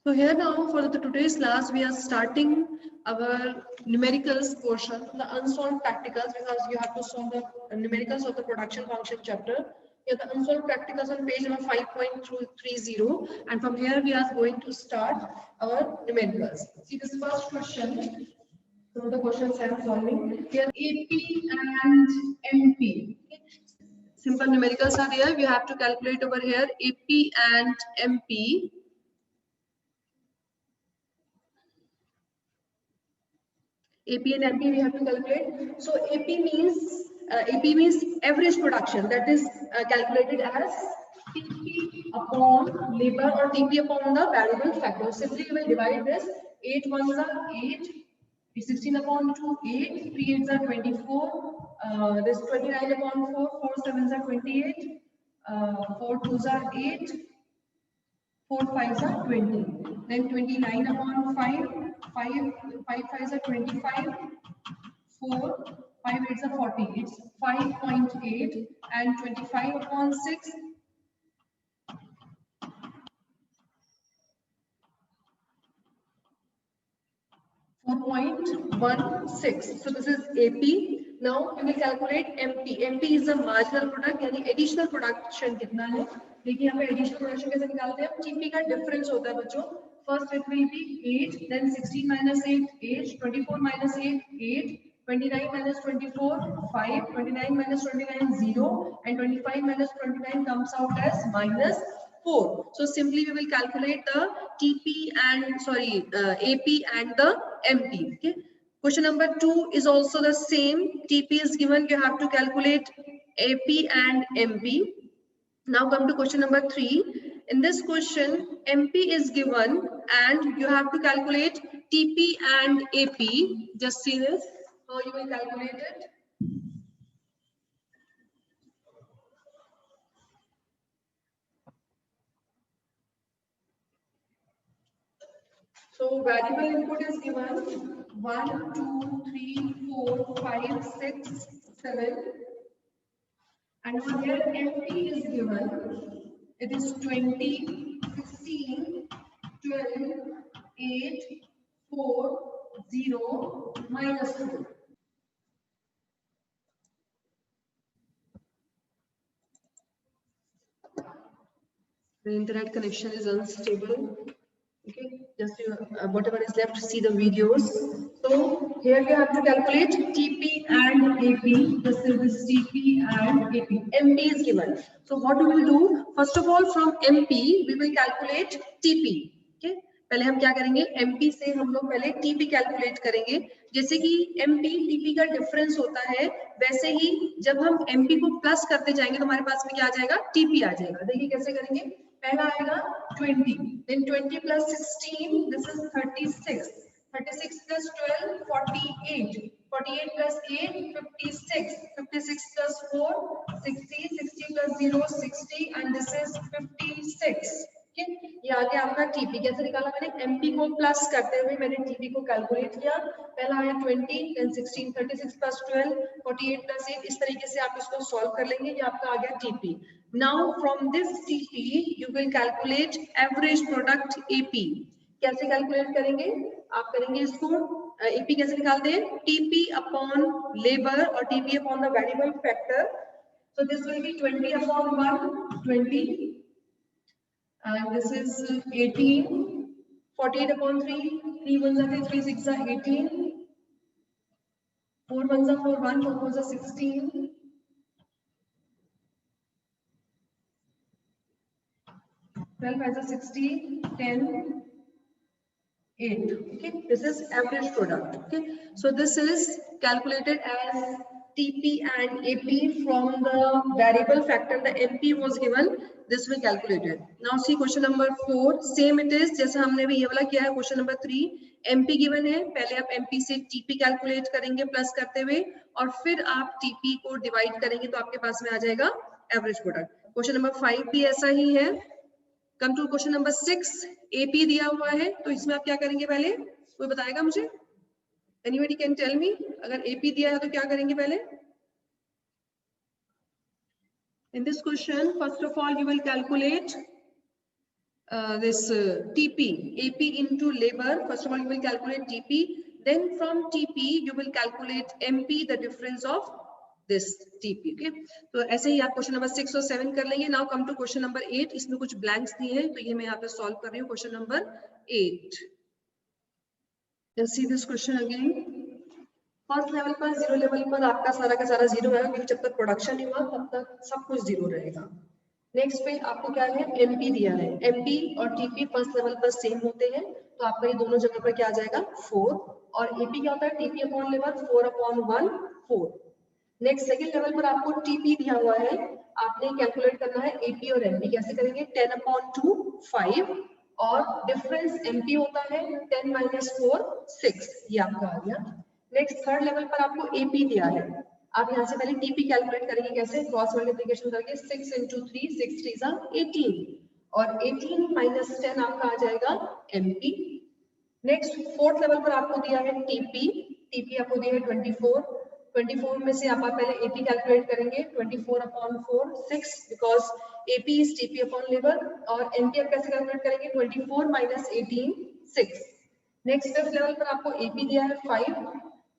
So here now for the today's class we are starting our numericals portion, the unsolved practicals, because you have to solve the numericals of the production function chapter. Here the unsolved practicals on page number 5.30, and from here we are going to start our numericals. See this first question. So the questions I am solving here AP and MP. Simple numericals are there. We have to calculate over here AP and MP. AP and MP we have to calculate. So AP means average production, that is calculated as TP upon labor or TP upon the variable factor. Simply we will divide this. 8 ones are 8, 16 upon 2 8, 3 8s are 24. This 29 upon 4, 4 7s are 28, 4 2s are 8. 4 5s are 20. Then 29 upon 5, 5 5s are 25. 4 5 8s are 40. It's 5.8, and 25 upon 6. 4.16. So this is AP. Now we will calculate MP. MP is the marginal product, यानी additional production कितना है? देखिए यहाँ पे additional production कैसे निकालते हैं? TP का difference होता है बच्चों. First it will be 8, then 16 minus 8, 8, 24 minus 8, 8, 29 minus 24, 5, 29 minus 29, 0, and 25 minus 29 comes out as minus 4. So simply we will calculate the TP and AP and the MP. Okay. Question number 2 is also the same. TP is given. You have to calculate AP and MP. Now come to question number 3. In this question, MP is given and you have to calculate TP and AP. Just see this. How you will calculate it. So variable input is given 1, 2, 3, 4, 5, 6, 7. And over here MP is given. It is 20, 16, 12, 8, 4, 0, minus 4. The internet connection is unstable. Okay, just whatever is left, see the videos. So here we have to calculate TP and AP. This is TP and AP. MP is given. So what we will do? First of all, from MP we will calculate TP. Okay, पहले हम क्या करेंगे? MP से हम लोग पहले TP calculate करेंगे. जैसे कि MP TP का डिफरेंस होता है, वैसे ही जब हम MP को प्लस करते जाएंगे तो हमारे पास में क्या आ जाएगा? TP आ जाएगा. देखिए कैसे करेंगे. पहला आएगा 20, then 20 plus 16, this is 36. 36 plus 12, 48. 48 plus 8, 56. 56 plus 4, 60. 60 plus 0, 60, and this is 56. Okay? ये आगे आपका TP कैसे निकाला मैंने? MP को प्लस करते हुए मैंने TP को कैलकुलेट किया. पहला आया 20, then 16, 36 plus 12, 48 plus 8. इस तरीके से आप इसको सॉल्व कर लेंगे. ये आपका आ गया TP. Now from this TP you will calculate average product AP. कैसे कैलकुलेट करेंगे? आप करेंगे इसको AP कैसे निकालते हैं? TP upon labor or TP upon the variable factor. So this will be 20 upon 1, 20, and this is 18. 48 upon 3, 3 ones are 3 6 are 18. 4 ones are 4 1, 4 4s are 16. 12 5s are 60, 10, 8. Okay, this is average product. Okay, so this is calculated as TP and AP from the variable factor. The MP was given. This will calculated. Now see question number 4. Same it is. जैसा हमने भी ये वाला किया है. Question number 3. MP given है. पहले आप MP से TP कैलकुलेट करेंगे प्लस करते हुए, और फिर आप TP को डिवाइड करेंगे तो आपके पास में आ जाएगा एवरेज प्रोडक्ट. क्वेश्चन नंबर 5 भी ऐसा ही है. Come to question number 6. AP दिया हुआ है तो इसमें आप क्या करेंगे? पहले कोई बताएगा मुझे? Anybody can tell me? अगर AP दिया है तो क्या करेंगे पहले? In this question, first of all, you will calculate TP, AP into labor. First of all, you will calculate TP. Then from TP, you will calculate MP, the difference of this TP. Okay. तो ऐसे ही आप question number 6 और 7 कर लेंगे. Now come to question number 8. इसमें कुछ blanks दिए हैं, तो ये मैं यहाँ पे solve कर रही हूँ. Question number 8. Let's see this question again. First level पर, जीरो लेवल पर आपका सारा का सारा जीरो है, क्योंकि जब तक प्रोडक्शन नहीं हुआ तब तक सब कुछ जीरो रहेगा. नेक्स्ट पे आपको क्या है, एमपी दिया है. एमपी और टीपी फर्स्ट लेवल पर सेम होते हैं, तो आपका ये दोनों जगह पर क्या आ जाएगा 4. और एपी क्या होता है, TP upon level 4/1 4. Next second level पर आपको टीपी दिया हुआ है, आपने कैलकुलेट करना है एपी और एमपी. कैसे करेंगे, 10/2 5 और डिफरेंस एमपी होता है 10 - 4 6. ये आपका आ गया. नेक्स्ट थर्ड लेवल पर आपको एपी दिया है, आप यहाँ से पहले टीपी कैलकुलेट करेंगे. कैसे, क्रॉस मल्टीप्लिकेशन करके 6 × 3 6 3 18 और 18 - 10 आपका आ जाएगा एमपी. नेक्स्ट फोर्थ लेवल पर आपको दिया है टीपी. टीपी आपको दिया है 24. 24 में से आप पहले एपी कैलकुलेट करेंगे. 24/4 6, because AP is TP upon labour. और एमपी आप कैसे कैलकुलेट करेंगे, 24 - 18 6. नेक्स्ट फिफ्थ लेवल पर आपको एपी दिया है 5.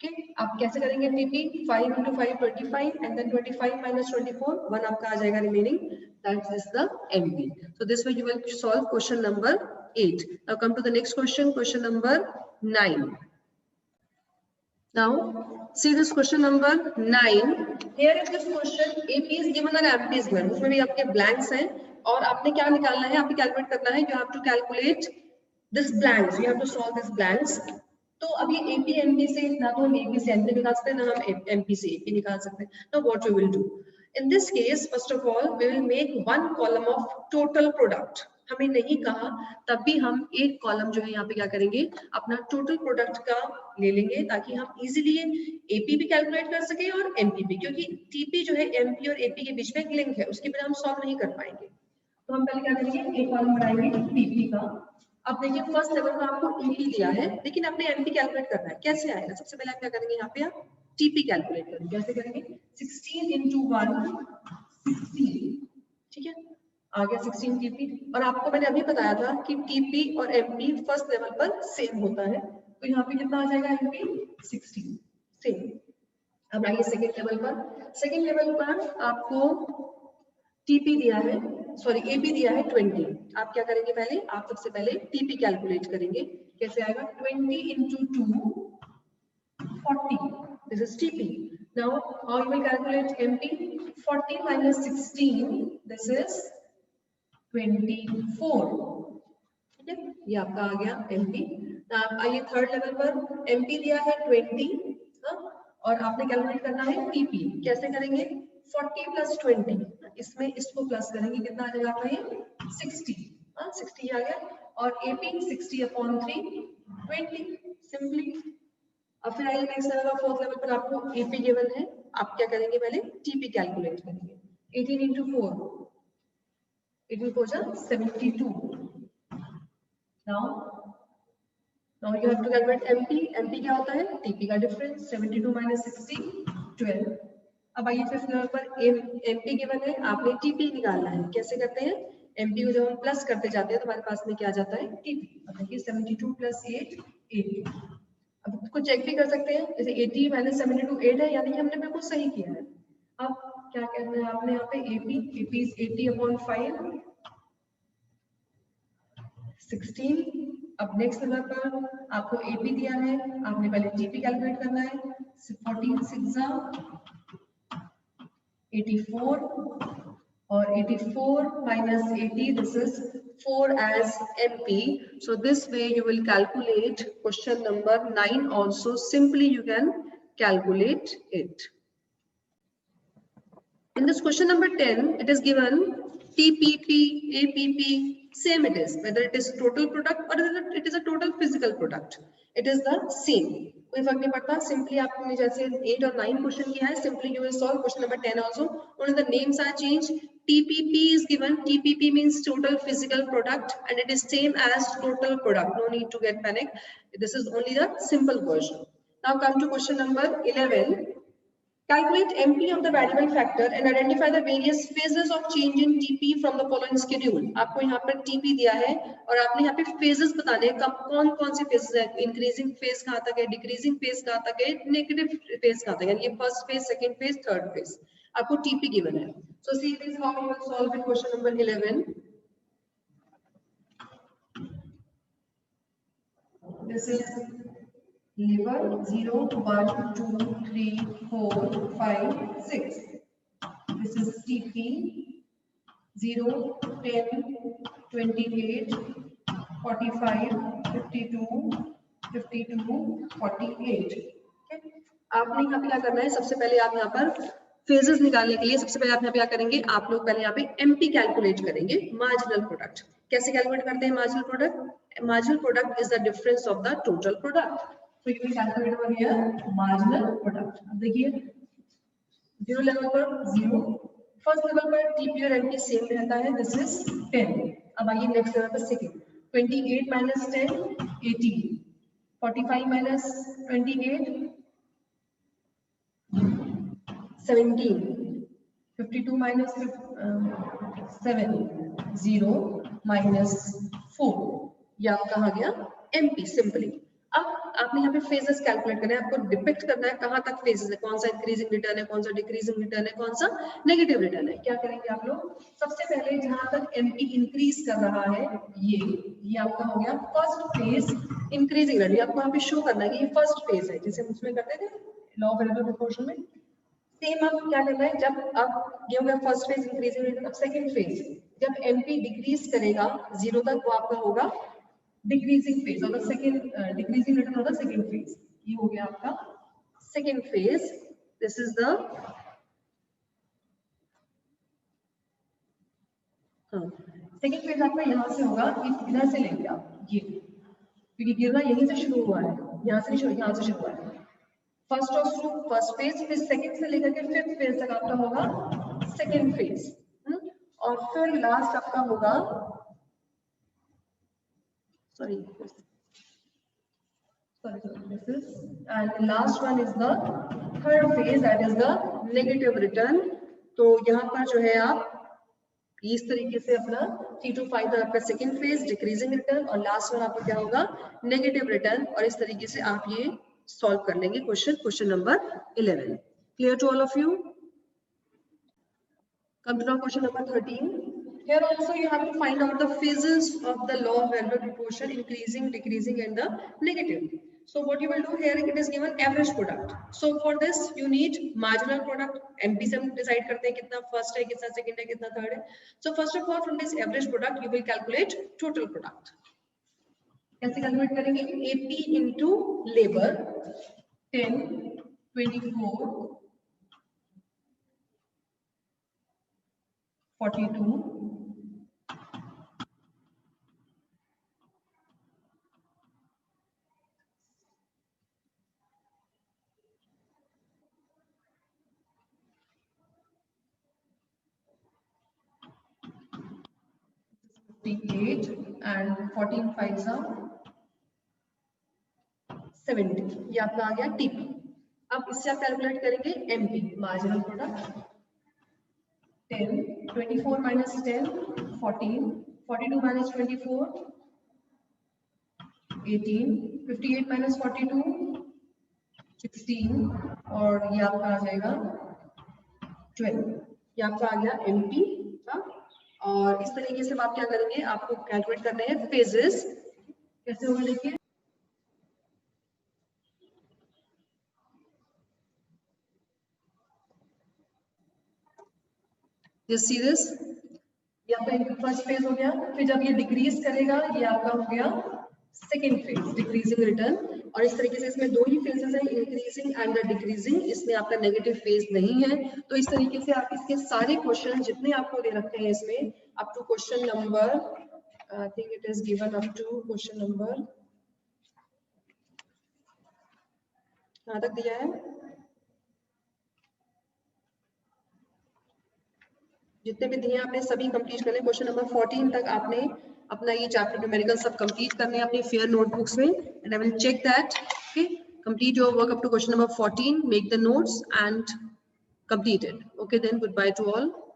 Okay, आप कैसे करेंगे टीपी, 5 × 5 25 and then 25 - 24 1 आपका आ जाएगा remaining. That is the MP. So this way you will solve question number 8. Now come to the next question, question number 9. Now see this question number 9. Here in this question AP is given and MP is given. उसमें भी आपके blanks हैं और आपने क्या निकालना है, आपने कैलकुलेट करना है. You have to calculate this blanks. You have to solve this blanks. तो अभी एपी एमपी से ना तो हम एपी से एमपी निकाल सकते हैं, ना हम एमपी से एपी निकाल सकते हैं. Now what we will do in this case, first of all we will make one column of total product. हमें नहीं कहा, तब भी हम एक कॉलम जो है यहाँ पे क्या करेंगे, अपना टोटल प्रोडक्ट का ले लेंगे, ताकि हम इजीली एपी भी कैलकुलेट कर सके और एमपी भी, क्योंकि टीपी जो है एमपी और एपी के बीच में एक लिंक है, उसके बिना हम सॉल्व नहीं कर पाएंगे. तो हम पहले क्या करेंगे, एक कॉलम बनाएंगे टीपी का. अब देखिए फर्स्ट लेवल में आपको एपी दिया है, लेकिन आपने एमपी कैलकुलेट करना है. कैसे आएगा, सबसे पहले आप क्या करेंगे, यहाँ पे आप टीपी कैलकुलेट करेंगे. कैसे करेंगे, 16 × 1 16. ठीक है, आ गया 16 टीपी. और आपको मैंने अभी बताया था कि टीपी और एमपी फर्स्ट लेवल पर सेम होता है, तो यहाँ पे कितना आ जाएगा, एमपी 16 सेम. अब आइए सेकेंड लेवल पर. सेकेंड लेवल पर आपको टीपी दिया है, सॉरी एपी दिया है 20. आप क्या करेंगे, पहले आप सबसे पहले टीपी कैलकुलेट करेंगे. कैसे आएगा, 20 × 2 40. This is TP. Now how you will calculate MP, 40 - 16 this is 24. ठीक है, ये आपका आ गया एमपी. आइए थर्ड लेवल पर एमपी दिया है 20 और आपने कैलकुलेट करना है टीपी. कैसे करेंगे, 40 + 20, इसमें इसको प्लस करेंगे, कितना आ जाएगा आपका ये 60. 60 आ गया. और एपी 60/3 20 सिंपली. अब फिर आइए नेक्स्ट लेवल, फोर्थ लेवल पर आपको एपी गिवन है, आप क्या करेंगे, पहले टीपी कैलकुलेट करेंगे. 18 × 4 18 4 जा 72. Now you have to calculate MP. MP क्या होता है, टीपी का डिफरेंस. 72 - 60 12. अब आइए फिफ्थ लेवल पर एमपी गिवन है, आपने टीपी निकालना है. कैसे करते हैं, एमपी को जब हम प्लस करते जाते हैं तो हमारे पास में क्या जाता है, टीपी. अब देखिए 72 + 8 80. अब इसको चेक भी कर सकते हैं, जैसे 80 - 72 8 है, यानी कि हमने बिल्कुल सही किया है. अब क्या कहना है आपने यहाँ पे, एपी इज 80/5 16. अब नेक्स्ट लेवल पर आपको एपी दिया है, आपने पहले टीपी कैलकुलेट करना है. 14 6 84 और 84 - 80 this is 4 as MP. So this way you will calculate question number 9 also. Simply you can calculate it. In this question number 10 it is given TPP, APP, same it is, whether it is total product or it is a total physical product, it is the same. कोई फर्क नहीं पड़ता. Simply आपने जैसे 8 और 9 question किया है, simply you will solve question number 10 also. Only the names are change. TPP is given. TPP means total physical product and it is same as total product. No need to get panic. This is only the simple version. Now come to question number 11. Calculate MP of the variable factor and identify the various phases of change in TP from the following schedule. आपको यहाँ पर TP दिया है और आपने यहाँ पे phases बताने हैं, कब कौन कौन से phases है, increasing phase कहाँ तक है, decreasing phase कहाँ तक है, negative phase कहाँ तक है, ये first phase, second phase, third phase. आपको TP given है. So see this how you will solve in question number 11. This is lever 0, 1, 2, 3, 4, 5, 6. This is TP 0, 10, 28, 45, 52, 52, 48. Okay? आपने यहाँ पे क्या करना है, सबसे पहले आप यहाँ पर फेजेस निकालने के लिए सबसे पहले आप यहाँ पे क्या करेंगे, आप लोग पहले यहाँ पे एमपी कैलकुलेट करेंगे, मार्जिनल प्रोडक्ट. कैसे कैलकुलेट करते हैं marginal product? Marginal product is the difference of the total product. So you will calculate over here marginal product. अब देखिए 0 लेवल पर 0, फर्स्ट लेवल पर TP और MP सेम रहता है, दिस इज 10. अब आइए नेक्स्ट लेवल पर second, 28 minus 10 18, 45 minus 28 17, 52 minus 7 0 minus 4. ये आपका आ गया MP सिंपली. अब आपने यहाँ पे फेजेस कैलकुलेट करना है, आपको डिपिक्ट करना है कहाँ तक फेजेस है, कौन सा इंक्रीजिंग रिटर्न है, कौन सा डिक्रीजिंग रिटर्न है, कौन सा नेगेटिव रिटर्न है. क्या करेंगे आप लोग, सबसे पहले जहां तक एमपी इंक्रीज कर रहा है ये आपका हो गया फर्स्ट फेज इंक्रीजिंग रिटर्न. आपको यहाँ पे शो करना है कि ये फर्स्ट फेज है, जैसे हम उसमें करते थे लॉ ऑफ वेरिएबल प्रोपोर्शन में. सेम अब क्या करना है, जब अब ये हो गया फर्स्ट फेज इंक्रीजिंग रिटर्न. अब सेकंड फेज जब एमपी डिक्रीज करेगा 0 तक, वो आपका होगा decreasing phase or the second decreasing return of the second phase. ये हो गया आपका second phase. This is the second phase आपका यहाँ से होगा, इधर से लेंगे आप ये, क्योंकि गिरना यहीं से शुरू हुआ है, यहाँ से नहीं शुरू, यहाँ से शुरू हुआ है. फर्स्ट और थ्रू फर्स्ट फेज, फिर सेकंड से लेकर के फिफ्थ फेज तक आपका होगा सेकंड फेज, और फिर लास्ट आपका होगा sorry, this is, and the last one is the third phase, that is the negative return. तो यहाँ पर जो है आप इस तरीके से अपना 3 to 5 तक आपका सेकंड फेज डिक्रीजिंग रिटर्न, और लास्ट वन आपका क्या होगा नेगेटिव रिटर्न, और इस तरीके से आप ये सॉल्व कर लेंगे question number 11. Clear to all of you? Come to now question number 13. Here also you have to find out the phases of the law of variable proportion, increasing, decreasing, and the negative. So what you will do here, it is given average product. So for this you need marginal product. MP से हम decide करते हैं कितना first है, कितना second है, कितना third है. So first of all from this average product you will calculate total product. कैसे calculate करेंगे? AP into labor 10, 24, 42. 58 and 14 5s are 70. ये आपका आ गया टीपी. अब इससे आप कैलकुलेट करेंगे MP marginal product. 10, 24 minus 10 14, 42 minus 24 18, 58 minus 42 16, और ये आपका आ जाएगा 12. ये आपका आ गया एमपी. और इस तरीके से आप क्या करेंगे, आपको कैलकुलेट करने हैं फेजेस. कैसे होगा देखिए, जस्ट सी दिस, ये आपका फर्स्ट फेज हो गया. फिर जब ये डिक्रीज करेगा ये आपका हो गया सेकेंड फेज डिक्रीजिंग रिटर्न. और इस तरीके से इसमें दो ही फेजेस हैं, इंक्रीजिंग एंड द डिक्रीजिंग. इसमें आपका नेगेटिव फेज नहीं है. तो इस तरीके से आप इसके सारे क्वेश्चन जितने आपको दे रखे हैं इसमें up to question number, I think it is given up to question number, कहां तक दिया है, जितने भी दिए आपने सभी कंप्लीट करने. क्वेश्चन नंबर 14 तक आपने अपना ये चैप्टर न्यूमेरिकल सब कंप्लीट करने हैं अपने फेयर नोटबुक्स में. And I will check that. Okay, complete your work up to question number 14, make the notes and completed. Okay, then goodbye to all.